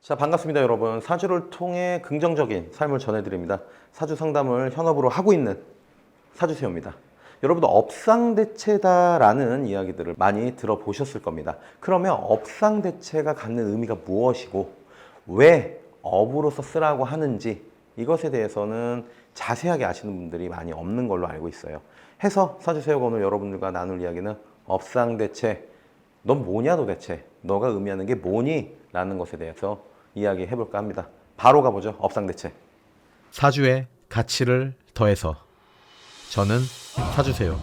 자, 반갑습니다, 여러분. 사주를 통해 긍정적인 삶을 전해드립니다. 사주 상담을 현업으로 하고 있는 사주세요입니다. 여러분도 업상대체다라는 이야기들을 많이 들어보셨을 겁니다. 그러면 업상대체가 갖는 의미가 무엇이고 왜 업으로서 쓰라고 하는지 이것에 대해서는 자세하게 아시는 분들이 많이 없는 걸로 알고 있어요. 해서 사주세요가 오늘 여러분들과 나눌 이야기는 업상대체, 넌 뭐냐 도대체? 너가 의미하는 게 뭐니? 라는 것에 대해서 이야기해 볼까 합니다. 바로 가보죠. 업상대체. 사주의 가치를 더해서 저는 사주세요.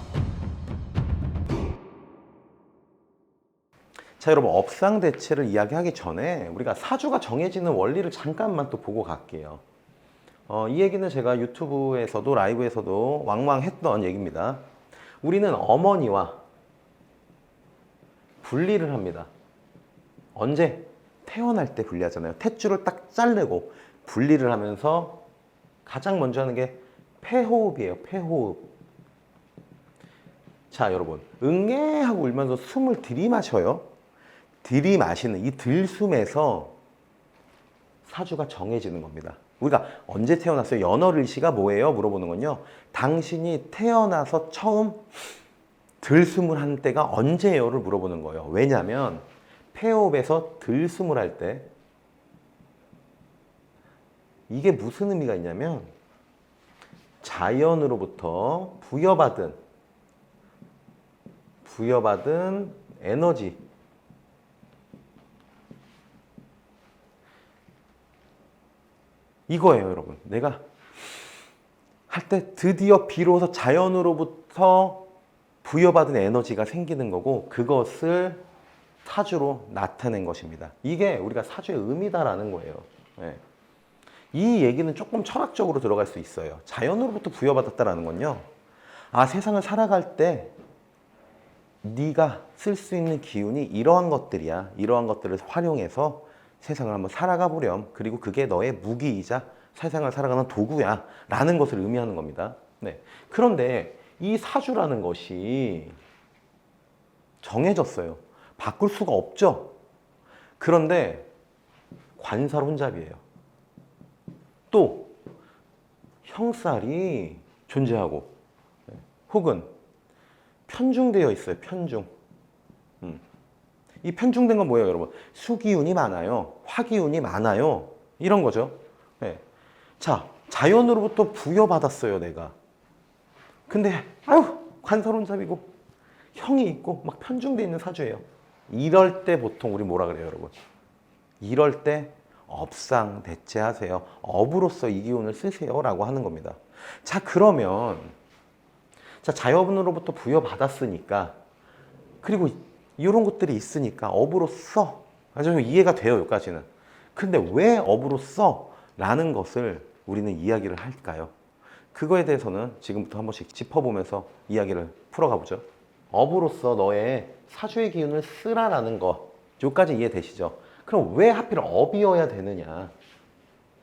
자, 여러분, 업상대체를 이야기하기 전에 우리가 사주가 정해지는 원리를 잠깐만 또 보고 갈게요. 이 얘기는 제가 유튜브에서도 라이브에서도 왕왕 했던 얘기입니다. 우리는 어머니와 분리를 합니다. 언제? 태어날 때 분리하잖아요. 탯줄을 딱 자르고 분리를 하면서 가장 먼저 하는 게 폐호흡이에요. 폐호흡. 자, 여러분, 응애 하고 울면서 숨을 들이마셔요. 들이마시는 이 들숨에서 사주가 정해지는 겁니다. 우리가 언제 태어났어요? 연월일시가 뭐예요? 물어보는 건요. 당신이 태어나서 처음 들숨을 한 때가 언제예요?를 물어보는 거예요. 왜냐하면 폐호흡에서 들숨을 할 때 이게 무슨 의미가 있냐면 자연으로부터 부여받은 에너지, 이거예요, 여러분. 내가 할 때 드디어 비로소 자연으로부터 부여받은 에너지가 생기는 거고 그것을 사주로 나타낸 것입니다. 이게 우리가 사주의 의미다라는 거예요. 네. 이 얘기는 조금 철학적으로 들어갈 수 있어요. 자연으로부터 부여받았다라는 건요. 아, 세상을 살아갈 때 네가 쓸 수 있는 기운이 이러한 것들이야. 이러한 것들을 활용해서 세상을 한번 살아가 보렴. 그리고 그게 너의 무기이자 세상을 살아가는 도구야. 라는 것을 의미하는 겁니다. 네. 그런데 이 사주라는 것이 정해졌어요. 바꿀 수가 없죠. 그런데 관살혼잡이에요. 또 형살이 존재하고 혹은 편중되어 있어요. 편중. 이 편중된 건 뭐예요, 여러분? 수기운이 많아요. 화기운이 많아요. 이런 거죠. 네. 자, 자연으로부터 부여받았어요, 내가. 근데 아유, 관살혼잡이고 형이 있고 막 편중돼 있는 사주예요. 이럴 때 보통 우리 뭐라 그래요, 여러분? 이럴 때 업상대체하세요. 업으로서 이 기운을 쓰세요라고 하는 겁니다. 자, 그러면 자, 자연으로부터 부여받았으니까 그리고 이런 것들이 있으니까 업으로서 아주 이해가 돼요, 여기까지는. 근데 왜 업으로서? 라는 것을 우리는 이야기를 할까요? 그거에 대해서는 지금부터 한 번씩 짚어보면서 이야기를 풀어가 보죠. 업으로서 너의 사주의 기운을 쓰라라는 거, 여기까지 이해되시죠? 그럼 왜 하필 업이어야 되느냐?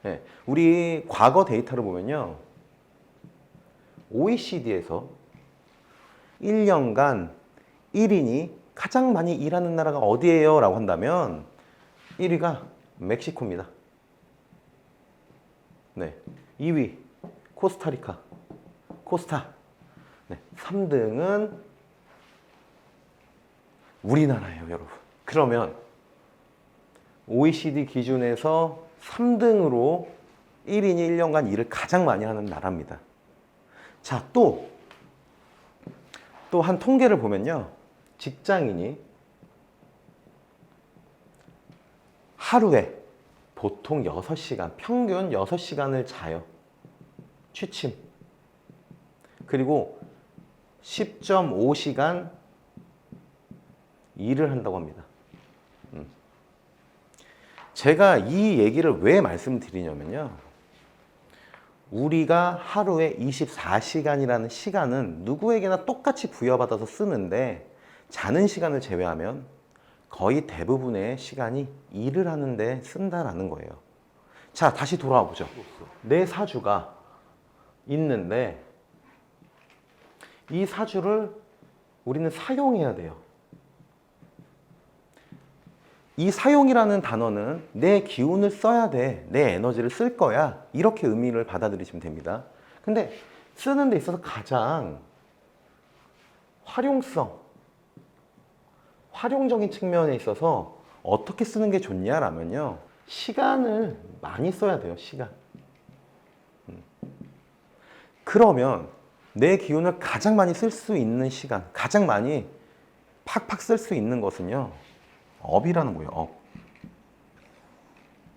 네, 우리 과거 데이터를 보면요, OECD에서 1년간 1인이 가장 많이 일하는 나라가 어디예요? 라고 한다면 1위가 멕시코입니다. 네, 2위 코스타리카, 코스타. 네, 3등은 우리나라예요, 여러분. 그러면 OECD 기준에서 3등으로 1인이 1년간 일을 가장 많이 하는 나라입니다. 자, 또 한 통계를 보면요, 직장인이 하루에 보통 6시간, 평균 6시간을 자요. 취침. 그리고 10.5시간 일을 한다고 합니다. 제가 이 얘기를 왜 말씀드리냐면요, 우리가 하루에 24시간이라는 시간은 누구에게나 똑같이 부여받아서 쓰는데 자는 시간을 제외하면 거의 대부분의 시간이 일을 하는데 쓴다라는 거예요. 자, 다시 돌아와 보죠. 내 사주가 있는데 이 사주를 우리는 사용해야 돼요. 이 사용이라는 단어는 내 기운을 써야 돼. 내 에너지를 쓸 거야. 이렇게 의미를 받아들이시면 됩니다. 근데 쓰는 데 있어서 가장 활용적인 측면에 있어서 어떻게 쓰는 게 좋냐라면요. 시간을 많이 써야 돼요. 시간. 그러면 내 기운을 가장 많이 쓸 수 있는 시간, 가장 많이 팍팍 쓸 수 있는 것은요. 업이라는 거예요. 업.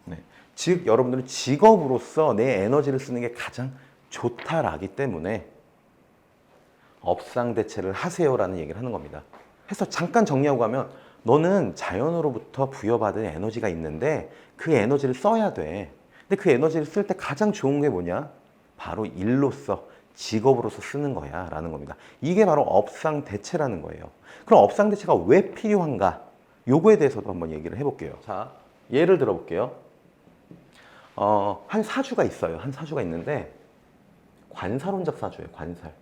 네. 즉 여러분들은 직업으로서 내 에너지를 쓰는 게 가장 좋다라기 때문에 업상대체를 하세요라는 얘기를 하는 겁니다. 해서 잠깐 정리하고 가면 너는 자연으로부터 부여받은 에너지가 있는데 그 에너지를 써야 돼. 근데 그 에너지를 쓸 때 가장 좋은 게 뭐냐? 바로 일로서, 직업으로서 쓰는 거야 라는 겁니다. 이게 바로 업상대체라는 거예요. 그럼 업상대체가 왜 필요한가? 요거에 대해서도 한번 얘기를 해볼게요. 자, 예를 들어볼게요. 한 사주가 있어요. 한 사주가 있는데 관살혼잡 사주예요. 관살.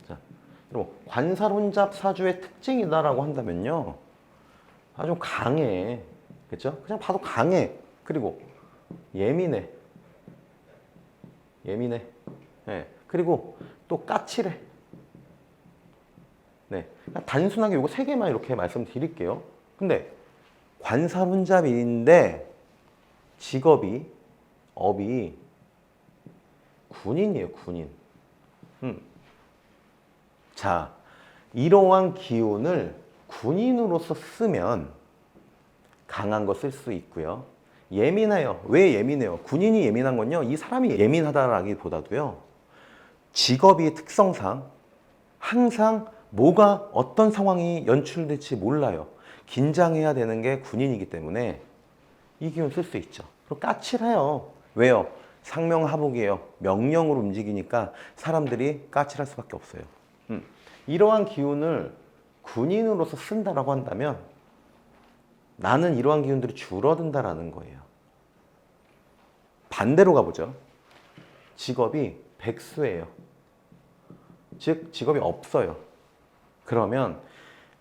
자, 여러분 관살혼잡 사주의 특징이다라고 한다면요. 아주 강해. 그렇죠? 그냥 봐도 강해. 그리고 예민해. 예민해. 네. 그리고 또 까칠해. 네. 단순하게 요거 세 개만 이렇게 말씀드릴게요. 근데 관살혼잡인데 직업이, 업이 군인이에요, 군인. 자, 이러한 기운을 군인으로서 쓰면 강한 거 쓸 수 있고요. 예민해요. 왜 예민해요? 군인이 예민한 건요. 이 사람이 예민하다라기보다도요. 직업의 특성상 항상 뭐가 어떤 상황이 연출될지 몰라요. 긴장해야 되는 게 군인이기 때문에 이 기운 쓸 수 있죠. 그리고 까칠해요. 왜요? 상명하복이에요. 명령으로 움직이니까 사람들이 까칠할 수밖에 없어요. 이러한 기운을 군인으로서 쓴다라고 한다면 나는 이러한 기운들이 줄어든다라는 거예요. 반대로 가보죠. 직업이 백수예요. 즉 직업이 없어요. 그러면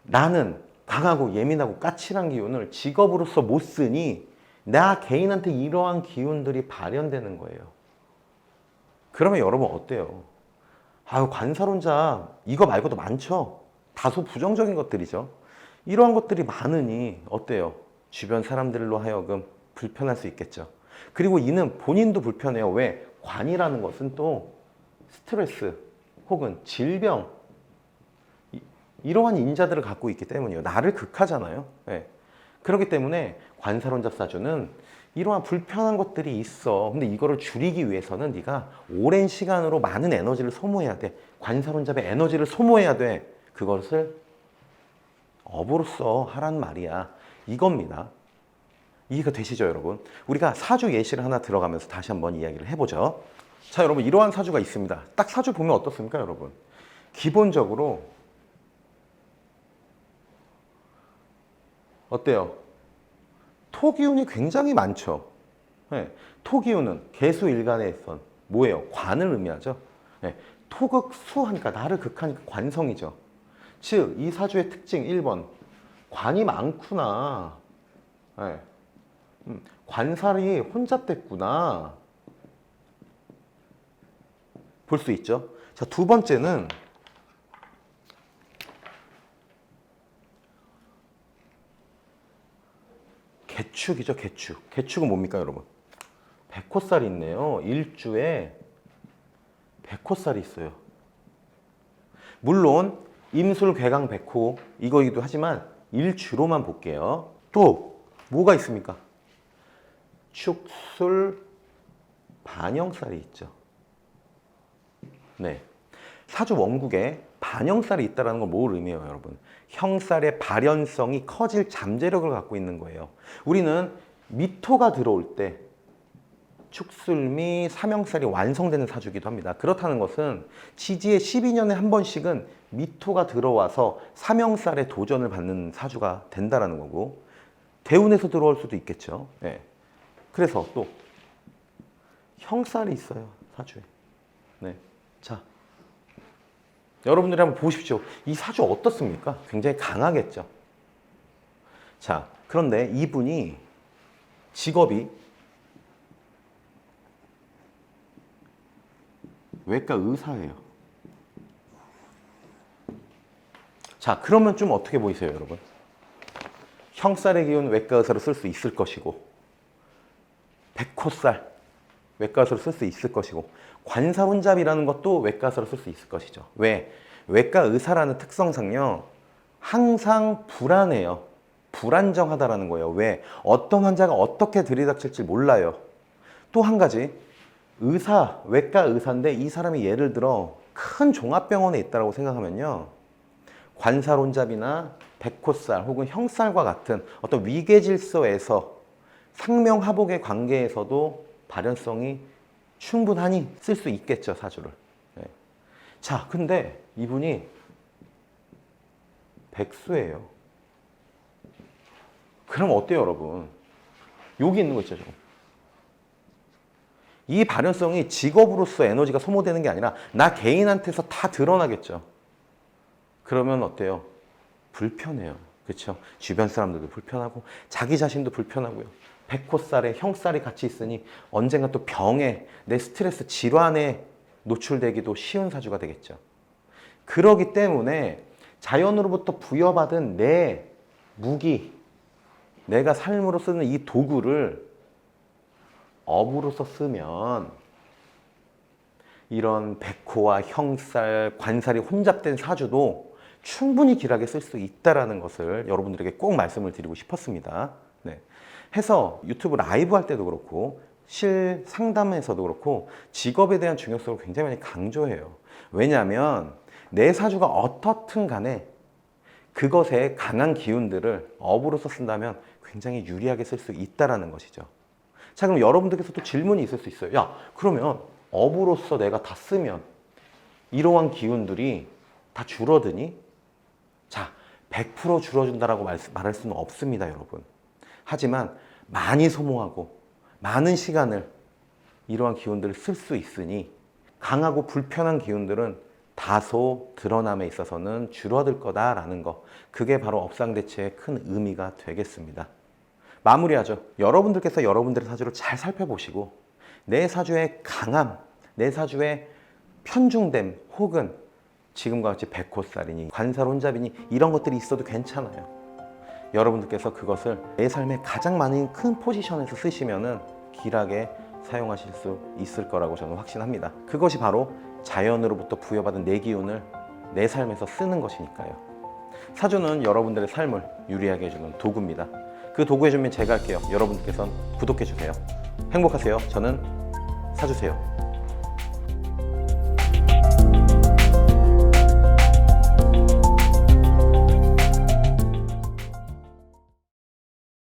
나는 강하고 예민하고 까칠한 기운을 직업으로서 못 쓰니 나 개인한테 이러한 기운들이 발현되는 거예요. 그러면 여러분 어때요? 아유, 관살혼자 이거 말고도 많죠. 다소 부정적인 것들이죠. 이러한 것들이 많으니 어때요? 주변 사람들로 하여금 불편할 수 있겠죠. 그리고 이는 본인도 불편해요. 왜? 관이라는 것은 또 스트레스 혹은 질병 이러한 인자들을 갖고 있기 때문이에요. 나를 극하잖아요. 네. 그렇기 때문에 관살혼잡 사주는 이러한 불편한 것들이 있어. 근데 이거를 줄이기 위해서는 네가 오랜 시간으로 많은 에너지를 소모해야 돼. 관살혼잡의 에너지를 소모해야 돼. 그것을 업으로써 하란 말이야. 이겁니다. 이해가 되시죠, 여러분? 우리가 사주 예시를 하나 들어가면서 다시 한번 이야기를 해보죠. 자, 여러분 이러한 사주가 있습니다. 딱 사주 보면 어떻습니까, 여러분? 기본적으로 어때요? 토기운이 굉장히 많죠. 네. 토기운은 개수일간의 선 뭐예요? 관을 의미하죠. 네. 토극수하니까 나를 극하니까 관성이죠. 즉 이 사주의 특징 1번 관이 많구나. 네. 관살이 혼잡됐구나. 볼 수 있죠. 자, 두 번째는 개축이죠. 개축. 개축은 뭡니까, 여러분? 백호살이 있네요. 일주에 백호살이 있어요. 물론 임술, 괴강, 백호 이거이기도 하지만 일주로만 볼게요. 또 뭐가 있습니까? 축술, 반영살이 있죠. 네. 사주 원국에 반영살이 있다는 건 뭘 의미해요, 여러분? 형살의 발현성이 커질 잠재력을 갖고 있는 거예요. 우리는 미토가 들어올 때 축술미, 삼형살이 완성되는 사주기도 합니다. 그렇다는 것은 지지의 12년에 한 번씩은 미토가 들어와서 삼형살의 도전을 받는 사주가 된다는 거고 대운에서 들어올 수도 있겠죠. 네. 그래서 또 형살이 있어요, 사주에. 네. 자, 여러분들이 한번 보십시오. 이 사주 어떻습니까? 굉장히 강하겠죠. 자, 그런데 이분이 직업이 외과 의사예요. 자, 그러면 좀 어떻게 보이세요, 여러분? 형살의 기운 외과 의사로 쓸 수 있을 것이고, 백호살 외과 의사로 쓸 수 있을 것이고, 관사 혼잡이라는 것도 외과 의사로 쓸 수 있을 것이죠. 왜? 외과 의사라는 특성상요, 항상 불안해요. 불안정하다라는 거예요. 왜? 어떤 환자가 어떻게 들이닥칠지 몰라요. 또 한 가지, 외과 의사인데 이 사람이 예를 들어 큰 종합병원에 있다고 생각하면요, 관살혼잡이나 백호살 혹은 형살과 같은 어떤 위계질서에서 상명하복의 관계에서도 발현성이 충분하니 쓸 수 있겠죠, 사주를. 네. 자, 근데 이분이 백수예요. 그럼 어때요, 여러분? 여기 있는 거 있죠, 저거. 이 발현성이 직업으로서 에너지가 소모되는 게 아니라 나 개인한테서 다 드러나겠죠. 그러면 어때요? 불편해요. 그렇죠? 주변 사람들도 불편하고 자기 자신도 불편하고요. 백호살에 형살이 같이 있으니 언젠가 또 병에, 내 스트레스 질환에 노출되기도 쉬운 사주가 되겠죠. 그러기 때문에 자연으로부터 부여받은 내 무기, 내가 삶으로 쓰는 이 도구를 업으로서 쓰면 이런 백호와 형살, 관살이 혼잡된 사주도 충분히 길하게 쓸 수 있다는 것을 여러분들에게 꼭 말씀을 드리고 싶었습니다. 네. 해서 유튜브 라이브 할 때도 그렇고 실 상담에서도 그렇고 직업에 대한 중요성을 굉장히 많이 강조해요. 왜냐하면 내 사주가 어떻든 간에 그것의 강한 기운들을 업으로서 쓴다면 굉장히 유리하게 쓸 수 있다는 것이죠. 자, 그럼 여러분들께서 또 질문이 있을 수 있어요. 야, 그러면 업으로서 내가 다 쓰면 이러한 기운들이 다 줄어드니? 자, 100% 줄어든다라고 말할 수는 없습니다, 여러분. 하지만 많이 소모하고 많은 시간을 이러한 기운들을 쓸 수 있으니 강하고 불편한 기운들은 다소 드러남에 있어서는 줄어들 거다라는 거, 그게 바로 업상대체의 큰 의미가 되겠습니다. 마무리하죠. 여러분들께서 여러분들의 사주를 잘 살펴보시고 내 사주의 강함, 내 사주의 편중됨 혹은 지금과 같이 백호살이니 관살 혼잡이니 이런 것들이 있어도 괜찮아요. 여러분들께서 그것을 내 삶의 가장 많은 큰 포지션에서 쓰시면은 길하게 사용하실 수 있을 거라고 저는 확신합니다. 그것이 바로 자연으로부터 부여받은 내 기운을 내 삶에서 쓰는 것이니까요. 사주는 여러분들의 삶을 유리하게 해주는 도구입니다. 그 도구 해주면 제가 할게요. 여러분들께서는 구독해주세요. 행복하세요. 저는 사주세요.